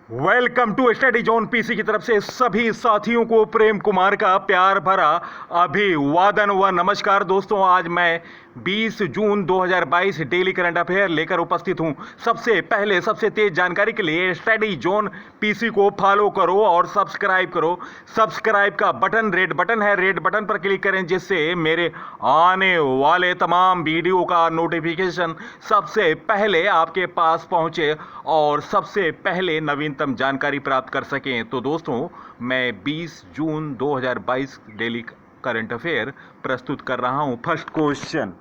Welcome to study zone PC की तरफ से सभी साथियों को प्रेम कुमार का प्यार भरा अभिवादन व नमस्कार। दोस्तों, आज मैं 20 जून 2022 डेली करंट अफेयर लेकर उपस्थित हूं। सबसे पहले सबसे तेज जानकारी के लिए स्टडी जोन पीसी को फॉलो करो और सब्सक्राइब करो। सब्सक्राइब का बटन रेड बटन है, रेड बटन पर क्लिक करें जिससे मेरे आने वाले तमाम वीडियो का नोटिफिकेशन सबसे पहले आपके पास पहुंचे और सबसे पहले नवीनतम जानकारी प्राप्त कर सकें। तो दोस्तों, मैं 20 जून 2022 डेली करंट अफेयर प्रस्तुत कर रहा हूं। फर्स्ट क्वेश्चन,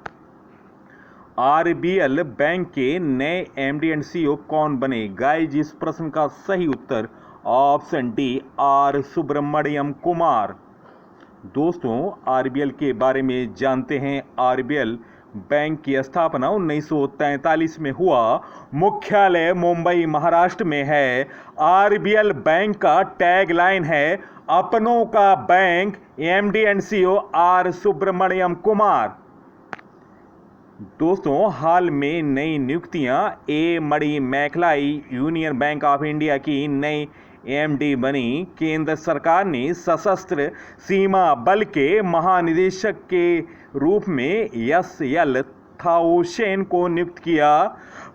आरबीएल बैंक के नए एमडी एंड सीईओ कौन बने? गाइस, इस प्रश्न का सही उत्तर option D, R Subramaniam Kumar. दोस्तों, आरबीएल के बारे में जानते हैं। आरबीएल बैंक की स्थापना 1943 में हुआ। मुख्यालय मुंबई महाराष्ट्र में है। आरबीएल बैंक का टैगलाइन है अपनों का bank. MD and CEO R Subramaniam Kumar. दोस्तों, हाल में नई नियुक्तियां, A Manimekalai Union Bank of India की नई एमडी बनी। केंद्र सरकार ने सशस्त्र सीमा बल के महानिदेशक के रूप में एस.एल. थाउसेन को नियुक्त किया।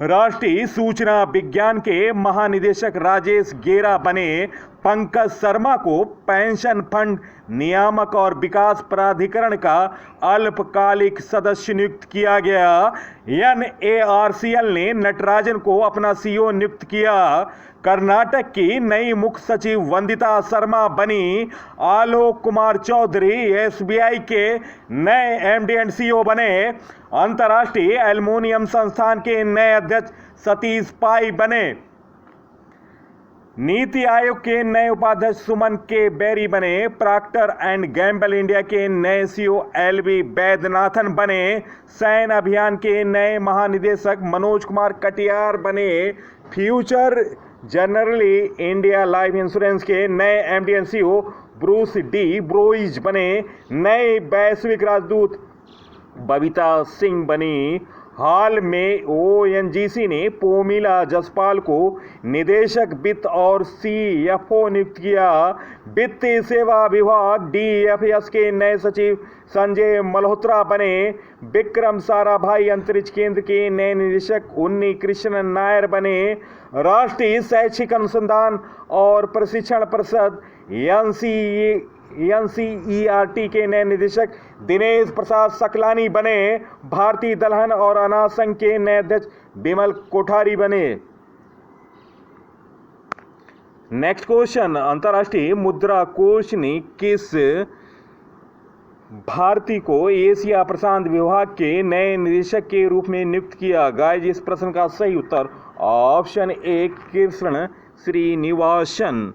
राष्ट्रीय सूचना विज्ञान के महानिदेशक राजेश गेरा बने। पंकज शर्मा को पेंशन फंड नियामक और विकास प्राधिकरण का अल्पकालिक सदस्य नियुक्त किया गया। एनएआरसीएल ने नटराजन को अपना सीईओ नियुक्त किया। कर्नाटक की नई मुख्य सचिव वंदिता शर्मा बनी। आलोक कुमार चौधरी एसबीआई के नए एमडी एंड सीईओ बने। अंतर्राष्ट्रीय एल्युमिनियम संस्थान के नए अध्यक्ष सतीश पाई बने। नीति आयोग के नए उपाध्यक्ष सुमन के बेरी बने। प्रॉक्टर एंड गैम्बल इंडिया के नए सीईओ एलवी वैद्यनाथन बने। सैन्य अभियान के नए महानिदेशक मनोज कुमार कटियार बने। Future generally India life insurance के नए MD and CEO Bruce D ब्रोइज बने। नए वैश्विक राजदूत बबीता सिंह बनी। हाल में ओएनजीसी ने पोमिला जसपाल को निदेशक वित्त और सीएफओ नियुक्त किया। वित्तीय सेवा विभाग डीएफएस के नए सचिव संजय मल्होत्रा बने। विक्रम साराभाई अंतरिक्ष केंद्र के नए निदेशक उन्नी कृष्णन नायर बने। राष्ट्रीय शैक्षिक अनुसंधान और प्रशिक्षण परिषद एनसीईआरटी के नए निदेशक दिनेश प्रसाद सकलानी बने। भारतीय दलहन और अनाज संघ के नए अध्यक्ष बिमल कोठारी बने। नेक्स्ट क्वेश्चन, अंतर्राष्ट्रीय मुद्रा कोष ने किस भारतीय को एशिया प्रशांत विभाग के नए निदेशक के रूप में नियुक्त किया? गाइस, इस प्रश्न का सही उत्तर ऑप्शन ए, कृष्ण श्रीनिवासन।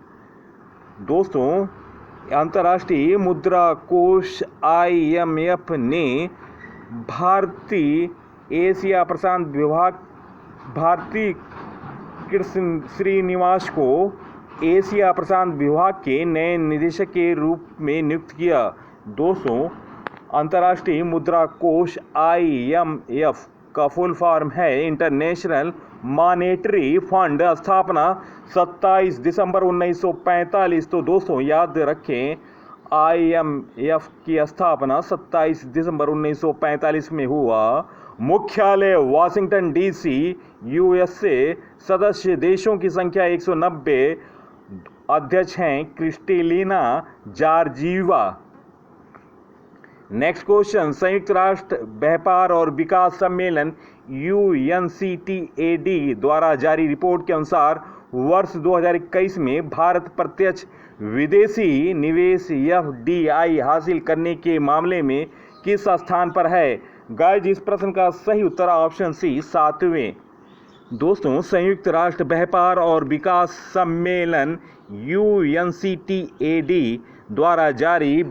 दोस्तों, अंतर्राष्ट्रीय मुद्रा कोष आईएमएफ ने भारतीय एशिया प्रशांत विभाग भारतीय कृष्ण श्रीनिवास को एशिया प्रशांत विभाग के नए निदेशक के रूप में नियुक्त किया। दोस्तों, अंतर्राष्ट्रीय मुद्रा कोष आईएमएफ का फुल फॉर्म है इंटरनेशनल मॉनेटरी फंड। स्थापना 27 दिसंबर 1945। तो दोस्तों, याद रखें, आईएमएफ की स्थापना 27 दिसंबर 1945 में हुआ। मुख्यालय वाशिंगटन डीसी, यूएसए। सदस्य देशों की संख्या 190। अध्यक्ष हैं क्रिस्टेलिना जॉर्जिवा। नेक्स्ट क्वेश्चन, संयुक्त राष्ट्र व्यापार और विकास सम्मेलन यूएनसीटीएडी द्वारा जारी रिपोर्ट के अनुसार वर्ष 2021 में भारत प्रत्यक्ष विदेशी निवेश एफडीआई हासिल करने के मामले में किस स्थान पर है? गाइस, इस प्रश्न का सही उत्तर ऑप्शन सी, 7वें। दोस्तों, संयुक्त राष्ट्र व्यापार और विकास सम्मेलन यूएनसीटीएडी द्वारा जारी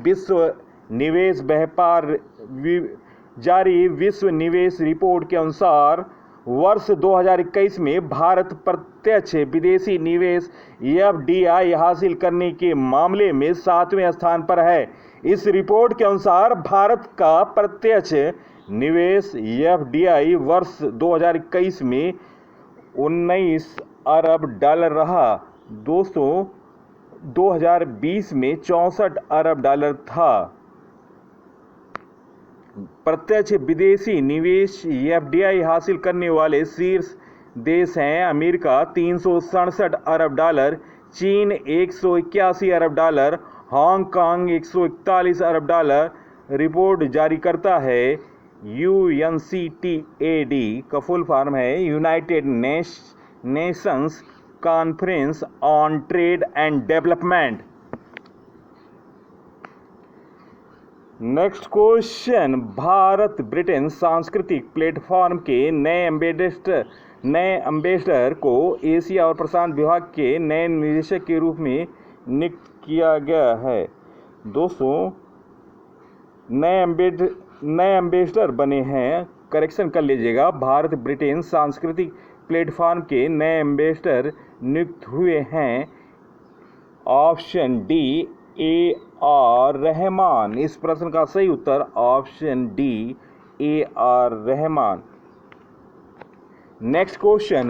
विश्व निवेश रिपोर्ट के अनुसार वर्ष 2021 में भारत प्रत्यक्ष विदेशी निवेश एफडीआई हासिल करने के मामले में 7वें स्थान पर है। इस रिपोर्ट के अनुसार भारत का प्रत्यक्ष निवेश एफडीआई वर्ष 2021 में $19 अरब रहा। दोस्तों 2020 में 64 अरब डॉलर था। प्रत्यक्ष विदेशी निवेश FDI हासिल करने वाले शीर्ष देश हैं अमेरिका 367 अरब डॉलर, चीन 181 अरब डॉलर, हांगकांग 141 अरब डॉलर। रिपोर्ट जारी करता है UNCTAD का फुल फॉर्म है United Nations conference on trade and development. Next question, Bharat Britain सांस्कृतिक प्लेटफॉर्म के नए एम्बेसडर को एशिया और प्रशांत विभाग के नए निदेशक के रूप में नियुक्त किया गया है। दोस्तों नए एम्बेसडर बने हैं, करेक्शन कर लीजिएगा, भारत ब्रिटेन सांस्कृतिक प्लेटफॉर्म के नए एम्बेसडर नियुक्त हुए हैं। Option D AR Rahman. इस प्रश्न का सही उत्तर option D AR Rahman. Next question,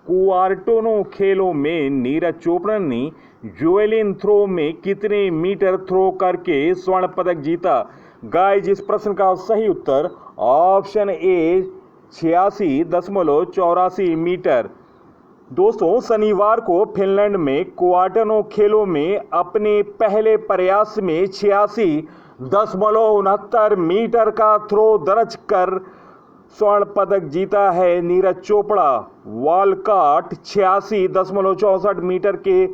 Kuortane खेलों में नीरज चोपड़ा ने जैवलिन थ्रो में कितने मीटर थ्रो करके स्वर्ण पदक जीता? गाइस इस प्रश्न का सही उत्तर ऑप्शन ए 86.84 मीटर। दोस्तों शनिवार को फिनलैंड में क्वार्टोनो खेलों में अपने पहले प्रयास में 86.69 मीटर का थ्रो दर्ज कर स्वर्ण पदक जीता है नीरज चोपड़ा। वॉलकॉट 86.64 मीटर के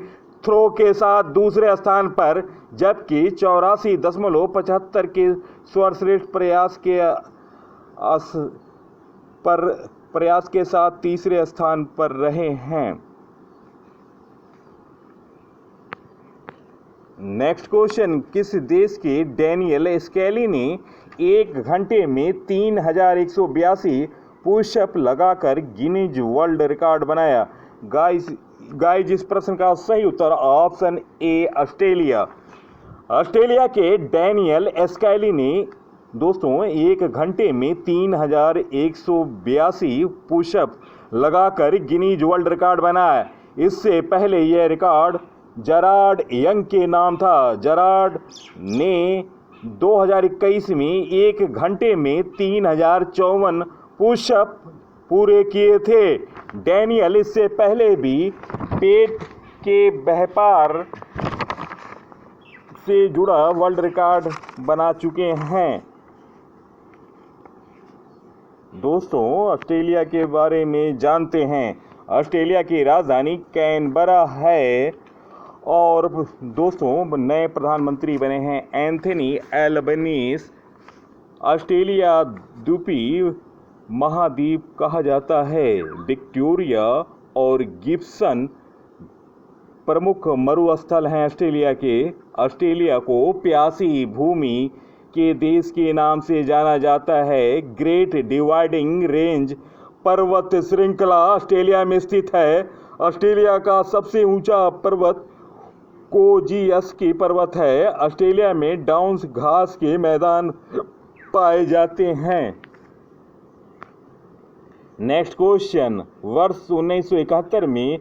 थ्रो के साथ दूसरे स्थान पर, जबकि 84.75 के सर्वश्रेष्ठ प्रयास के साथ तीसरे स्थान पर रहे हैं। नेक्स्ट क्वेश्चन, किस देश के डैनियल स्कैली ने 1 घंटे में 3182 पुशअप लगाकर गिनीज वर्ल्ड रिकॉर्ड बनाया? गाइस इस प्रश्न का सही उत्तर ऑप्शन ए ऑस्ट्रेलिया। ऑस्ट्रेलिया के डैनियल स्कैली ने दोस्तों 1 घंटे में 3182 पुशअप लगाकर गिनीज वर्ल्ड रिकॉर्ड बनाया। इससे पहले यह रिकॉर्ड जराड यंग के नाम था। जराड ने 2021 में 1 घंटे में 3054 पुशअप पूरे किए थे। डैनियल इससे पहले भी पेट के व्यापार से जुड़ा वर्ल्ड रिकॉर्ड बना चुके हैं। दोस्तों ऑस्ट्रेलिया के बारे में जानते हैं। ऑस्ट्रेलिया की राजधानी कैनबरा है और दोस्तों नए प्रधानमंत्री बने हैं एंथनी एल्बनीज़। ऑस्ट्रेलिया द्वीपीय महाद्वीप कहा जाता है। विक्टोरिया और गिब्सन प्रमुख मरुस्थल हैं ऑस्ट्रेलिया के। ऑस्ट्रेलिया को प्यासी भूमि के देश के नाम से जाना जाता है। ग्रेट डिवाइडिंग रेंज पर्वत श्रृंखला ऑस्ट्रेलिया में स्थित है। ऑस्ट्रेलिया का सबसे ऊंचा पर्वत कोजियस्की पर्वत है। ऑस्ट्रेलिया में डाउन्स घास के मैदान पाए जाते हैं। नेक्स्ट क्वेश्चन, वर्ष 1971 में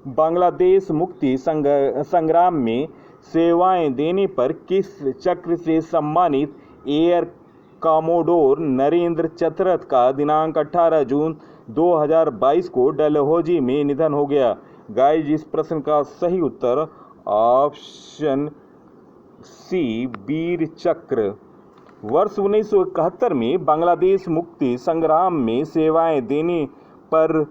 बांग्लादेश मुक्ति संग्राम में सेवाएं देने पर किस चक्र से सम्मानित एयर कमोडोर नरेंद्र चतरथ का दिनांक 18 जून 2022 को डलहौजी में निधन हो गया? गाइस इस प्रश्न का सही उत्तर ऑप्शन सी वीर चक्र। वर्ष 1971 में बांग्लादेश मुक्ति संग्राम में सेवाएं देने पर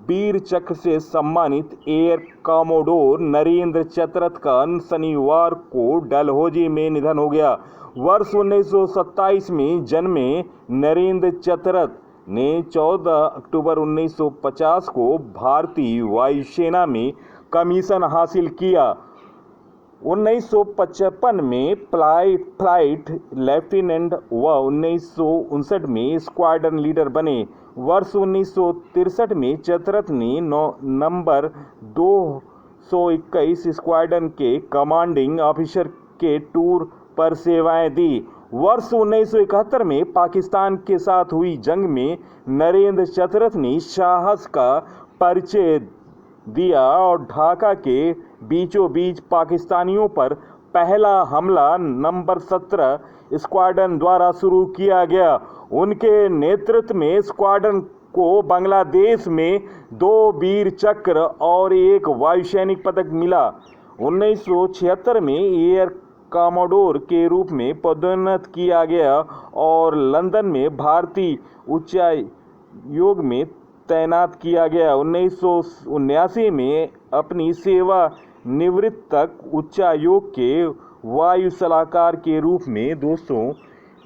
वीर चक्र से सम्मानित एयर कमोडोर नरेंद्र चतरथ का शनिवार को डलहौजी में निधन हो गया। वर्ष 1927 में जन्मे नरेंद्र चतरथ ने 14 अक्टूबर 1950 को भारतीय वायुसेना में कमीशन हासिल किया। 1955 में फ्लाइट लेफ्टिनेंट व 1959 में स्क्वाड्रन लीडर बने। वर्ष 1963 में चतरथ ने नंबर 221 स्क्वाड्रन के कमांडिंग ऑफिसर के टूर पर सेवाएं दी। वर्ष 1971 में पाकिस्तान के साथ हुई जंग में नरेंद्र चतरथ ने साहस का परिचय दिया और ढाका के बीचों बीच पाकिस्तानियों पर पहला हमला नंबर 17 स्क्वाड्रन द्वारा शुरू किया गया। उनके नेतृत्व में स्क्वाड्रन को बांग्लादेश में 2 वीर चक्र और 1 वायुसैनिक पदक मिला। 1976 में एयर कमांडर के रूप में पदोन्नत किया गया और लंदन में भारतीय उच्चायोग में तैनात किया गया। 1979 में अपनी सेवा निवृत्ति तक उच्चायोग के वायु सलाहकार के रूप में दोस्तों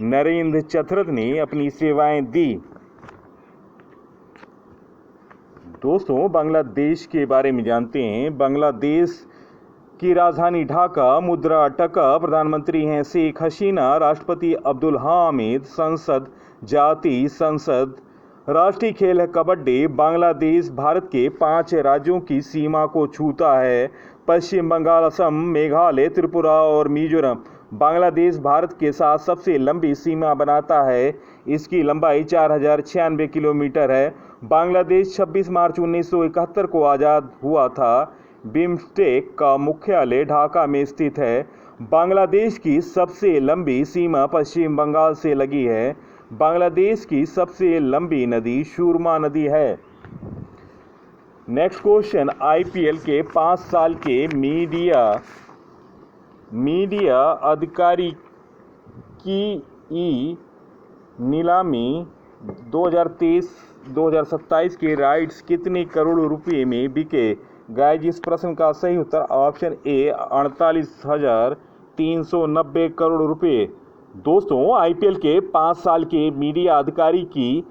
नरेंद्र चतुर्थ ने अपनी सेवाएं दी। दोस्तों बांग्लादेश के बारे में जानते हैं। बांग्लादेश की राजधानी ढाका, मुद्रा टका, प्रधानमंत्री हैं शेख हसीना, राष्ट्रपति अब्दुल हामिद, संसद जातीय संसद, राष्ट्रीय खेल है कबड्डी। बांग्लादेश भारत के 5 राज्यों की सीमा को छूता है: पश्चिम बंगाल, असम, मेघालय, त्रिपुरा और मिजोरम। बांग्लादेश भारत के साथ सबसे लंबी सीमा बनाता है। इसकी लंबाई 4096 किलोमीटर है। बांग्लादेश 26 मार्च 1971 को आज़ाद हुआ था। बिम्स्टेक का मुख्यालय ढाका में स्थित है। बांग्लादेश की सबसे लंबी सीमा पश्चिम बंगाल से लगी है। बांग्लादेश की सबसे लंबी नदी सुरमा नदी है। नेक्स्ट क्वेश्चन, आईपीएल के 5 साल के मीडिया अधिकारी की नीलामी 2023-2027 के राइट्स कितने करोड़ रुपए में बिके? गाइस इस प्रश्न का सही उत्तर ऑप्शन ए 48,390 करोड़ रुपए। दोस्तों आईपीएल के 5 साल के मीडिया अधिकारी की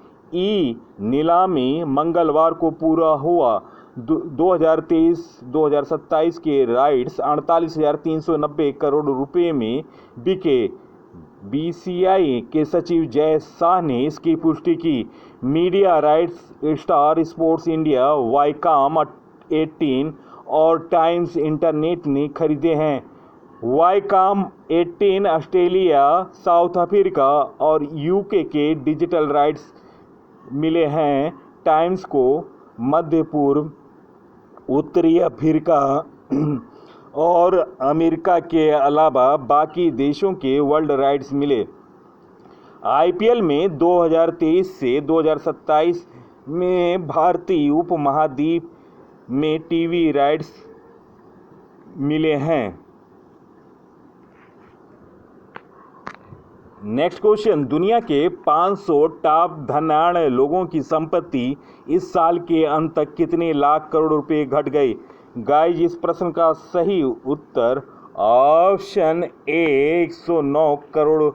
नीलामी मंगलवार को पूरा हुआ। 2023-2027 के राइट्स 48,390 करोड़ रुपए में बिके। बीसीसीआई के सचिव जय शाह ने इसकी पुष्टि की। Media rights star sports India, Viacom 18 और टाइम्स इंटरनेट ने खरीदे हैं। वाईकॉम 18 ऑस्ट्रेलिया, साउथ अफ्रीका और यूके के डिजिटल राइट्स मिले हैं। टाइम्स को मध्य पूर्व, उत्तरी अफ्रीका और अमेरिका के अलावा बाकी देशों के वर्ल्ड राइट्स मिले। आईपीएल में 2023 से 2027 में भारतीय उपमहाद्वीप में टीवी राइट्स मिले हैं। नेक्स्ट क्वेश्चन, दुनिया के 500 टॉप धनाढ़ लोगों की संपत्ति इस साल के अंत तक कितने लाख करोड़ रुपए घट गई? गाइस इस प्रश्न का सही उत्तर ऑप्शन ए 109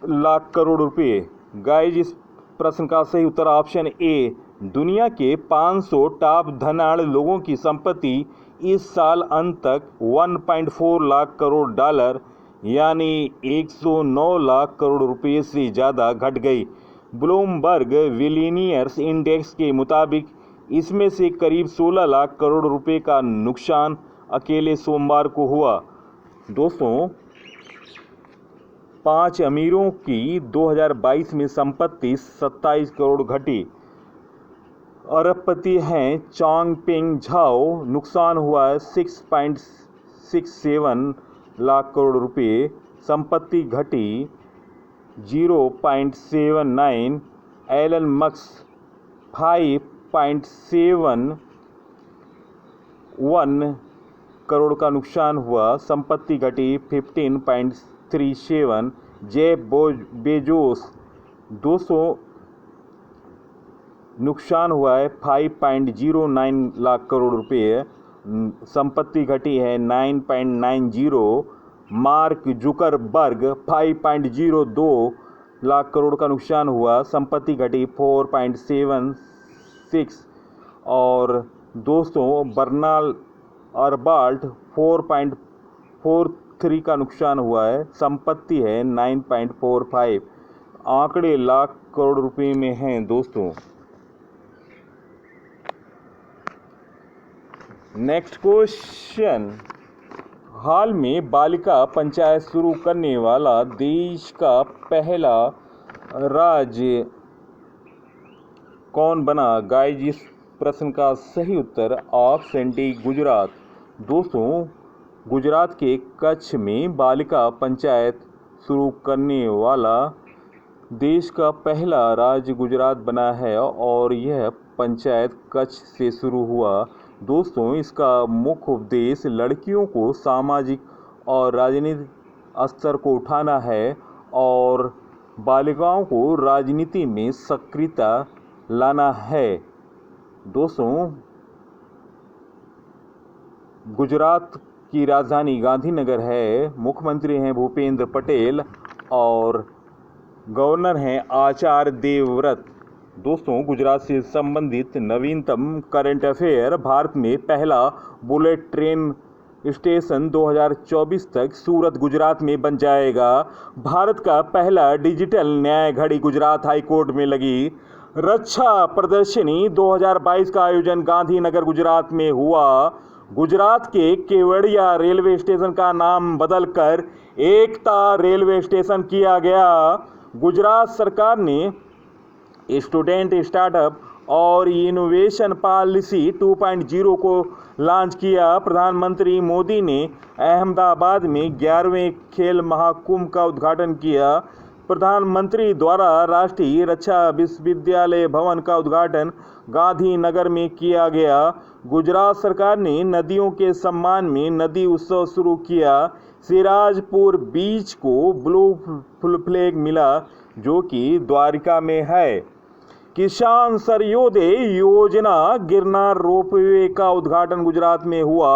लाख करोड़ रुपए। गाइस इस प्रश्न का सही उत्तर ऑप्शन ए। दुनिया के 500 टॉप धनाढ़ लोगों की संपत्ति इस साल अंत तक 1.4 लाख करोड़ डॉलर यानी 109 लाख करोड़ रुपए से ज़्यादा घट गई। ब्लूमबर्ग बिलियनियर्स इंडेक्स के मुताबिक इसमें से करीब 16 लाख करोड़ रुपए का नुकसान अकेले सोमवार को हुआ। दोस्तों 5 अमीरों की 2022 में संपत्ति 27 करोड़ घटी। अरबपति हैं चोंगपेंग झाओ, नुकसान हुआ है 6.67 लाख करोड़ रुपए, संपत्ति घटी 0.79। एलन मस्क 5.71 करोड़ का नुकसान हुआ, संपत्ति घटी 15.37। जेफ बेजोस 200 नुकसान हुआ है 5.09 लाख करोड़ रुपए, संपत्ति घटी है 9.90। मार्क जुकरबर्ग 5.02 लाख करोड़ का नुकसान हुआ, संपत्ति घटी 4.76। और दोस्तों बर्नार्ड अर्बाल्ट 4.43 का नुकसान हुआ है, संपत्ति है 9.45। आंकड़े लाख करोड़ रुपए में हैं दोस्तों। नेक्स्ट क्वेश्चन, हाल में बालिका पंचायत शुरू करने वाला देश का पहला राज्य कौन बना? गाइस इस प्रश्न का सही उत्तर ऑप्शन डी गुजरात। दोस्तों, गुजरात के कच्छ में बालिका पंचायत शुरू करने वाला देश का पहला राज्य गुजरात बना है और यह पंचायत कच्छ से शुरू हुआ। दोस्तों, इसका मुख्य उद्देश्य लड़कियों को सामाजिक और राजनीतिक स्तर को उठाना है और बालिकाओं को राजनीति में सक्रियता लाना है। दोस्तों, गुजरात की राजधानी गांधीनगर है, मुख्यमंत्री हैं भूपेंद्र पटेल और गवर्नर हैं आचार्य देवव्रत। दोस्तों, गुजरात से संबंधित नवीनतम करंट अफेयर, भारत में पहला बुलेट ट्रेन स्टेशन 2024 तक सूरत गुजरात में बन जाएगा। भारत का पहला डिजिटल न्याय घड़ी गुजरात हाईकोर्ट में लगी। रक्षा प्रदर्शनी 2022 का आयोजन गांधीनगर गुजरात में हुआ। गुजरात के केवड़िया रेलवे स्टेशन का नाम बदलकर एकता रेलवे स्टेशन किया गया। गुजरात सरकार ने स्टूडेंट स्टार्टअप और इनोवेशन पॉलिसी 2.0 को लॉन्च किया। प्रधानमंत्री मोदी ने अहमदाबाद में 11वें खेल महाकुंभ का उद्घाटन किया। प्रधानमंत्री द्वारा राष्ट्रीय रक्षा विश्वविद्यालय भवन का उद्घाटन गांधीनगर में किया गया। गुजरात सरकार ने नदियों के सम्मान में नदी उत्सव शुरू किया। सिराजपुर बीच को ब्लू फ्लैग मिला जो कि द्वारिका में है। किसान सर्वोदय योजना गिरनार रोपवे का उद्घाटन गुजरात में हुआ।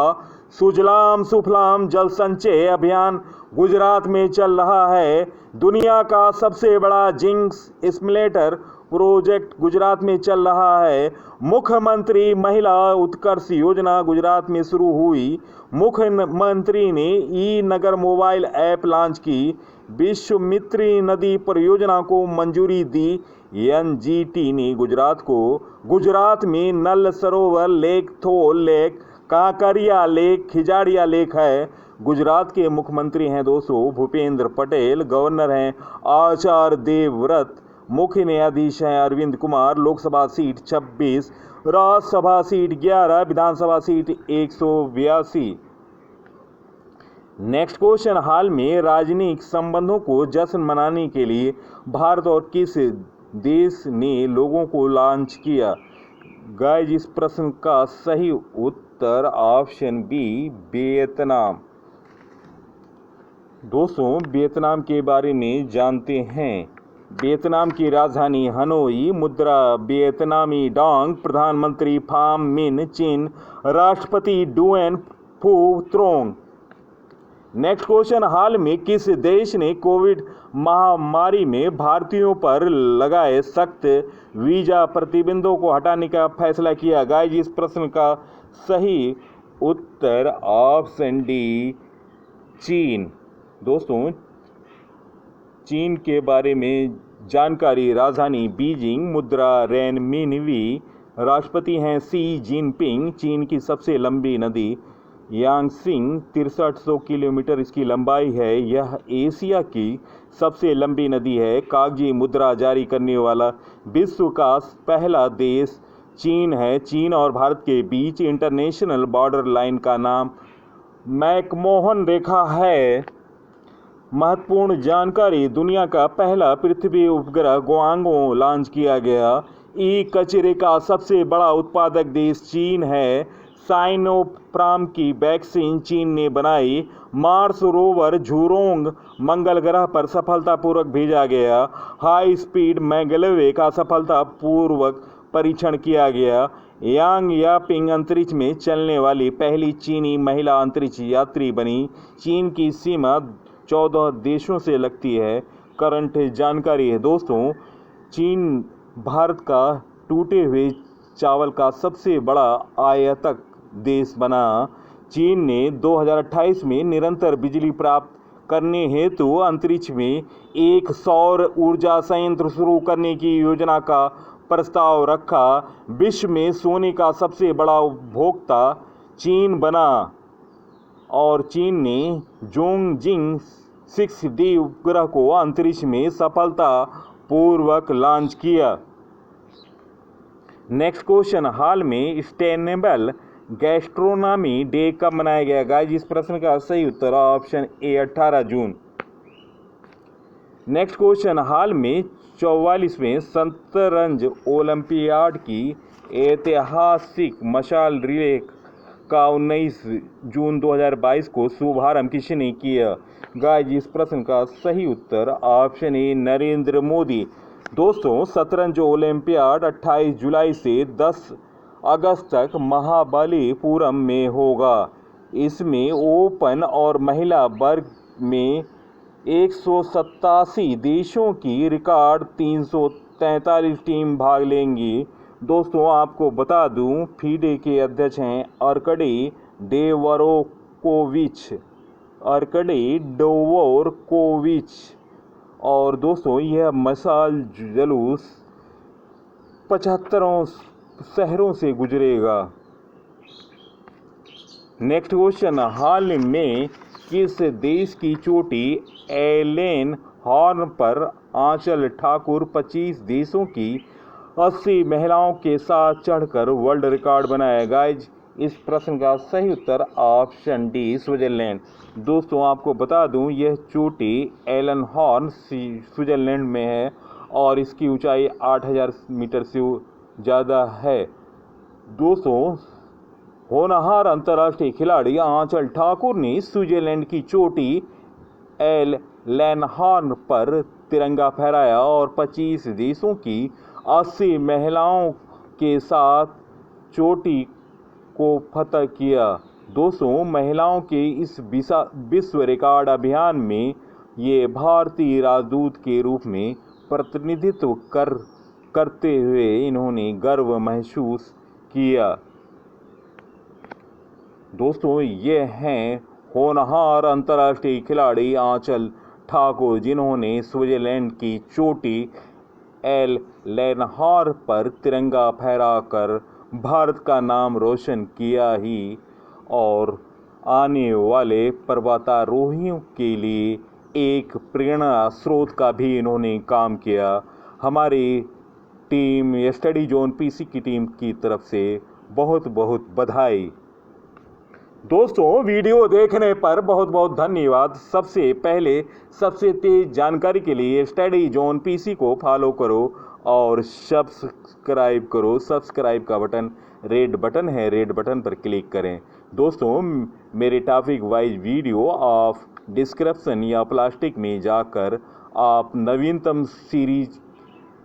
सुजलाम सुफलाम जल संचय अभियान गुजरात में चल रहा है। दुनिया का सबसे बड़ा जिंक स्टिमुलेटर प्रोजेक्ट गुजरात में चल रहा है। मुख्यमंत्री महिला उत्कर्ष योजना गुजरात में शुरू हुई। मुख्यमंत्री ने ई नगर मोबाइल ऐप लॉन्च की। विश्वामित्री नदी परियोजना को मंजूरी दी। एनजीटी ने गुजरात में नल सरोवर लेक, थोल lake, Kankariya lake, Khijadia lake है। गुजरात के मुख्यमंत्री हैं दोस्तों भूपेंद्र पटेल, गवर्नर हैं आचार्य देवव्रत, मुख्य न्यायाधीश हैं अरविंद कुमार। लोकसभा सीट 26, राज्यसभा सीट 11, विधानसभा सीट 182। नेक्स्ट क्वेश्चन, हाल में राजनयिक संबंधों को जश्न मनाने के लिए भारत और किस देश ने लोगों को लॉन्च किया? गाइस, इस प्रश्न का सही उत्तर ऑप्शन बी वियतनाम। दोस्तों, वियतनाम के बारे में जानते हैं। वियतनाम की राजधानी हनोई, मुद्रा वियतनामी डोंग, प्रधानमंत्री फाम मिन चिन, राष्ट्रपति डुएन फू त्रोंग। नेक्स्ट क्वेश्चन, हाल में किस देश ने कोविड महामारी में भारतीयों पर लगाए सख्त वीजा प्रतिबंधों को हटाने का फैसला किया? गाइस, इस प्रश्न का सही उत्तर ऑप्शन डी चीन। दोस्तों, चीन के बारे में जानकारी, राजधानी बीजिंग, मुद्रा रेनमिनवी, राष्ट्रपति हैं शी जिनपिंग। चीन की सबसे लंबी नदी यांगसिंग 6300 किलोमीटर इसकी लंबाई है। यह एशिया की सबसे लंबी नदी है। कागजी मुद्रा जारी करने वाला विश्व का पहला देश चीन है। चीन और भारत के बीच इंटरनेशनल बॉर्डर लाइन का नाम मैकमोहन रेखा है। महत्वपूर्ण जानकारी, दुनिया का पहला पृथ्वी उपग्रह गुआंगो लॉन्च किया गया। ई कचरे का सबसे बड़ा उत्पादक देश चीन है। साइनोफार्म की वैक्सीन चीन ने बनाई। मार्स रोवर झुरोंग मंगल ग्रह पर सफलतापूर्वक भेजा गया। हाई स्पीड मैगलेवे का सफलतापूर्वक परीक्षण किया गया। यांग यापिंग अंतरिक्ष में चलने वाली पहली चीनी महिला अंतरिक्ष यात्री बनी। चीन की सीमा 14 देशों से लगती है। करंट जानकारी है दोस्तों, चीन भारत का टूटे हुए चावल का सबसे बड़ा आयातक देश बना। चीन ने 2028 में निरंतर बिजली प्राप्त करने हेतु अंतरिक्ष में एक सौर ऊर्जा संयंत्र शुरू करने की योजना का प्रस्ताव रखा। विश्व में सोने का सबसे बड़ा उपभोक्ता चीन बना और चीन ने जोंगजिंग 6D उपग्रह को अंतरिक्ष में सफलतापूर्वक लॉन्च किया। नेक्स्ट क्वेश्चन, हाल में सस्टेनेबल गैस्ट्रोनॉमी डे कब मनाया गया? गाइस इस प्रश्न का सही उत्तर option A 18 June. Next question, हाल में 44वें शतरंज ओलंपियाड की ऐतिहासिक मशाल रिले का 19 जून 2022 को शुभारंभ किसने किया? गाइस इस प्रश्न का सही उत्तर ऑप्शन ए नरेंद्र मोदी। दोस्तों शतरंज ओलंपियाड 28 जुलाई से 10 अगस्त तक महाबलीपुरम में होगा। इसमें ओपन और महिला वर्ग में 187 देशों की रिकॉर्ड 343 टीम भाग लेंगी। दोस्तों आपको बता दूं फीडे के अध्यक्ष हैं अर्कडी डोवोरकोविच और दोस्तों यह मशाल जुलूस 75 शहरों से गुजरेगा। नेक्स्ट क्वेश्चन, हाल में किस देश की चोटी एलेन हॉर्न पर आंचल ठाकुर 25 देशों की 80 महिलाओं के साथ चढ़कर वर्ल्ड रिकॉर्ड बनाया? गाइज इस प्रश्न का सही उत्तर ऑप्शन डी स्विट्जरलैंड। दोस्तों आपको बता दूं यह चोटी एलन हॉर्न स्विट्जरलैंड में है और इसकी ऊंचाई 8000 मीटर से ज़्यादा है। दोस्तों होनहार अंतर्राष्ट्रीय खिलाड़ी आंचल ठाकुर ने स्विट्जरलैंड की चोटी एलन हॉर्न पर तिरंगा फहराया और 25 देशों की 80 महिलाओं के साथ चोटी को फतह किया। दोस्तों महिलाओं के इस विश्व रिकॉर्ड अभियान में ये भारतीय राजदूत के रूप में प्रतिनिधित्व करते हुए इन्होंने गर्व महसूस किया। दोस्तों ये हैं होनहार अंतर्राष्ट्रीय खिलाड़ी आंचल ठाकुर जिन्होंने स्विट्जरलैंड की चोटी एलन हॉर्न पर तिरंगा फहराकर भारत का नाम रोशन किया ही और आने वाले पर्वतारोहियों के लिए एक प्रेरणा स्रोत का भी इन्होंने काम किया। हमारी टीम स्टडी जोन पीसी की टीम की तरफ से बहुत बहुत बधाई। दोस्तों वीडियो देखने पर बहुत बहुत धन्यवाद। सबसे पहले सबसे तेज जानकारी के लिए स्टडी जोन पीसी को फॉलो करो और सब्सक्राइब करो। सब्सक्राइब का बटन रेड बटन है, रेड बटन पर क्लिक करें। दोस्तों मेरे topic wise video of description या प्लास्टिक में जाकर आप नवीनतम सीरीज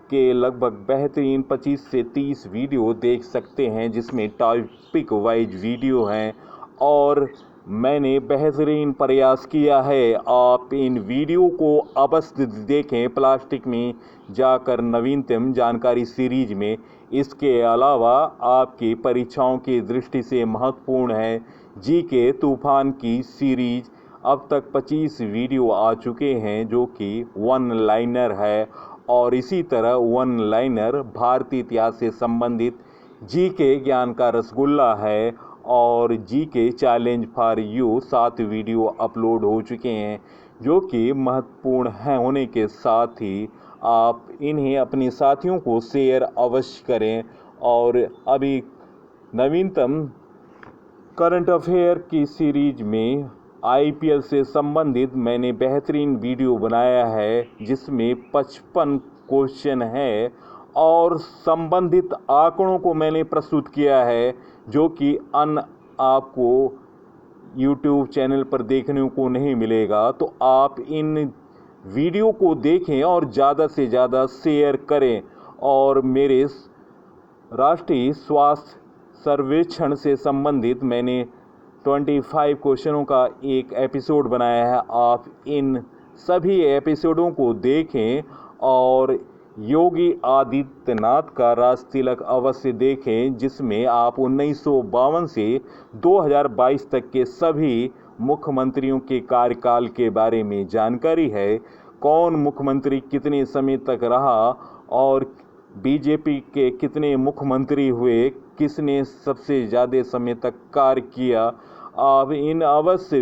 के लगभग बेहतरीन 25 से 30 वीडियो देख सकते हैं जिसमें टॉपिक वाइज वीडियो हैं और मैंने बेहतरीन प्रयास किया है। आप इन वीडियो को अवश्य देखें प्लास्टिक में जाकर नवीनतम जानकारी सीरीज में। इसके अलावा आपकी परीक्षाओं की दृष्टि से महत्वपूर्ण है जीके तूफान की सीरीज। अब तक 25 वीडियो आ चुके हैं जो कि वन लाइनर है और इसी तरह वन लाइनर भारतीय इतिहास से संबंधित जीके ज्ञान का रसगुल्ला है और GK challenge for you 7 video upload हो चुके हैं जो कि महत्वपूर्ण है होने के साथ ही आप इन्हें अपने साथियों को शेयर अवश्य करें। और अभी नवीनतम करंट अफेयर की सीरीज में आईपीएल से संबंधित मैंने बेहतरीन वीडियो बनाया है जिसमें 55 क्वेश्चन है और संबंधित आंकड़ों को मैंने प्रस्तुत किया है जो कि आपको YouTube चैनल पर देखने को नहीं मिलेगा। तो आप इन वीडियो को देखें और ज़्यादा से ज़्यादा शेयर करें। और मेरे राष्ट्रीय स्वास्थ्य सर्वेक्षण से संबंधित मैंने 25 क्वेश्चनों का एक एपिसोड बनाया है। आप इन सभी एपिसोडों को देखें और योगी आदित्यनाथ का राज तिलक अवश्य देखें जिसमें आप 1952 से 2022 तक के सभी मुख्यमंत्रियों के कार्यकाल के बारे में जानकारी है। कौन मुख्यमंत्री कितने समय तक रहा और बीजेपी के कितने मुख्यमंत्री हुए, किसने सबसे ज़्यादा समय तक कार्य किया। आप इन अवश्य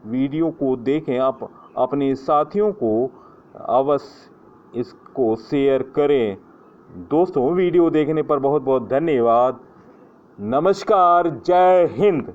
वीडियो को देखें। आप अपने साथियों को अवश्य इसको शेयर करें। दोस्तों वीडियो देखने पर बहुत बहुत धन्यवाद। नमस्कार, जय हिंद।